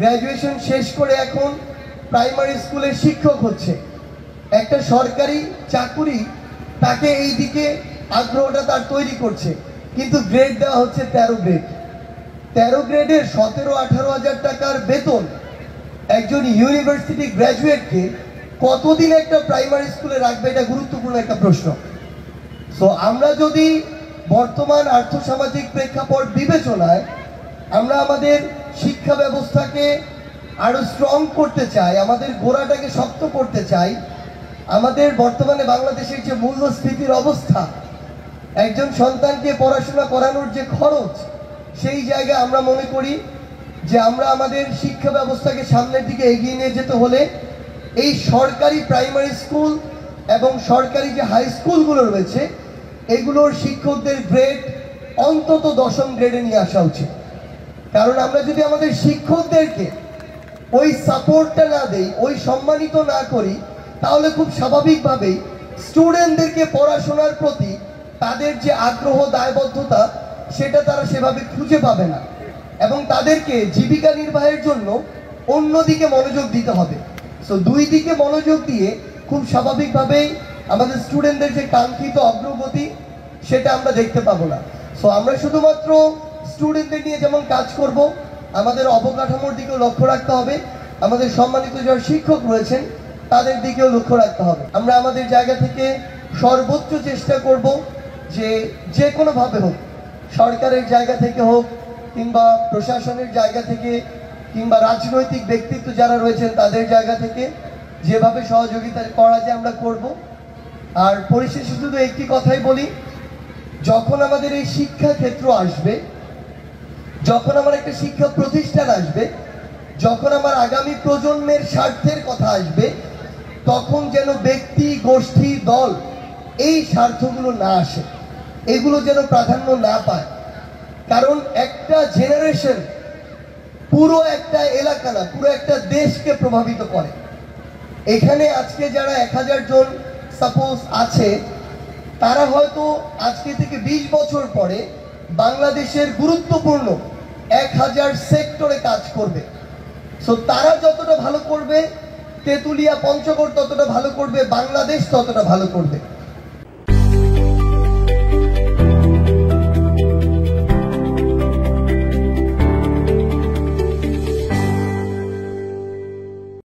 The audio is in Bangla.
গ্র্যাজুয়েশন শেষ করে এখন প্রাইমারি স্কুলের শিক্ষক হচ্ছে, একটা সরকারি চাকুরি তাকে এই দিকে আগ্রহটা তার তৈরি করছে, কিন্তু গ্রেড দেওয়া হচ্ছে 13 গ্রেড। 13 গ্রেডের 17-18 হাজার টাকার বেতন একজন ইউনিভার্সিটি গ্র্যাজুয়েটকে কতদিন একটা প্রাইমারি স্কুলে রাখবে, এটা গুরুত্বপূর্ণ একটা প্রশ্ন। সো আমরা যদি বর্তমান আর্থসামাজিক প্রেক্ষাপট বিবেচনায় আমরা আমাদের শিক্ষা ব্যবস্থাকে আরো স্ট্রং করতে চাই, আমাদের গোড়াটাকে শক্ত করতে চাই, আমাদের বর্তমানে বাংলাদেশের যে মূল্যস্ফীতির অবস্থা, একজন সন্তানকে পড়াশোনা করানোর যে খরচ, সেই জায়গায় আমরা মনে করি যে আমরা আমাদের শিক্ষা ব্যবস্থাকে সামনের দিকে এগিয়ে নিয়ে যেতে হলে এই সরকারি প্রাইমারি স্কুল এবং সরকারি যে হাই স্কুলগুলো রয়েছে এগুলোর শিক্ষকদের গ্রেড অন্তত 10ম গ্রেডে নিয়ে আসা উচিত। কারণ আমরা যদি আমাদের শিক্ষকদেরকে ওই সাপোর্টটা না দেই, ওই সম্মানিত না করি, তাহলে খুব স্বাভাবিকভাবেই স্টুডেন্টদেরকে পড়াশোনার প্রতি তাদের যে আগ্রহ, দায়বদ্ধতা, সেটা তারা সেভাবে খুঁজে পাবে না এবং তাদেরকে জীবিকা নির্বাহের জন্য অন্যদিকে মনোযোগ দিতে হবে। সো দুই দিকে মনোযোগ দিয়ে খুব স্বাভাবিকভাবেই আমাদের স্টুডেন্টদের যে কাঙ্ক্ষিত অগ্রগতি সেটা আমরা দেখতে পাবো না। সো আমরা শুধুমাত্র স্টুডেন্টদের নিয়ে যেমন কাজ করব, আমাদের অবকাঠামোর দিকেও লক্ষ্য রাখতে হবে, আমাদের সম্মানিত যারা শিক্ষক রয়েছেন তাদের দিকেও লক্ষ্য রাখতে হবে। আমরা আমাদের জায়গা থেকে সর্বোচ্চ চেষ্টা করব যে কোনোভাবে হোক, সরকারের জায়গা থেকে হোক কিংবা প্রশাসনের জায়গা থেকে কিংবা রাজনৈতিক ব্যক্তিত্ব যারা রয়েছেন তাদের জায়গা থেকে যেভাবে সহযোগিতা করা যায় আমরা করব। আর পরিশেষে শুধু একটি কথাই বলি, যখন আমাদের এই শিক্ষা ক্ষেত্র আসবে, যখন আমার একটা শিক্ষা প্রতিষ্ঠান আসবে, যখন আমার আগামী প্রজন্মের স্বার্থের কথা আসবে, তখন যেন ব্যক্তি, গোষ্ঠী, দল এই স্বার্থগুলো না আসে, এগুলো যেন প্রাধান্য না পায়। কারণ একটা জেনারেশন পুরো একটা এলাকা না, পুরো একটা দেশকে প্রভাবিত করে। এখানে আজকে যারা 1000 জন সাপোজ আছে, তারা হয়তো আজকে থেকে 20 বছর পরে বাংলাদেশের গুরুত্বপূর্ণ 1000 সেক্টরে কাজ করবে। সো তারা যতটা ভালো করবে, তেঁতুলিয়া, পঞ্চগড় ততটা ভালো করবে, বাংলাদেশ ততটা ভালো করবে।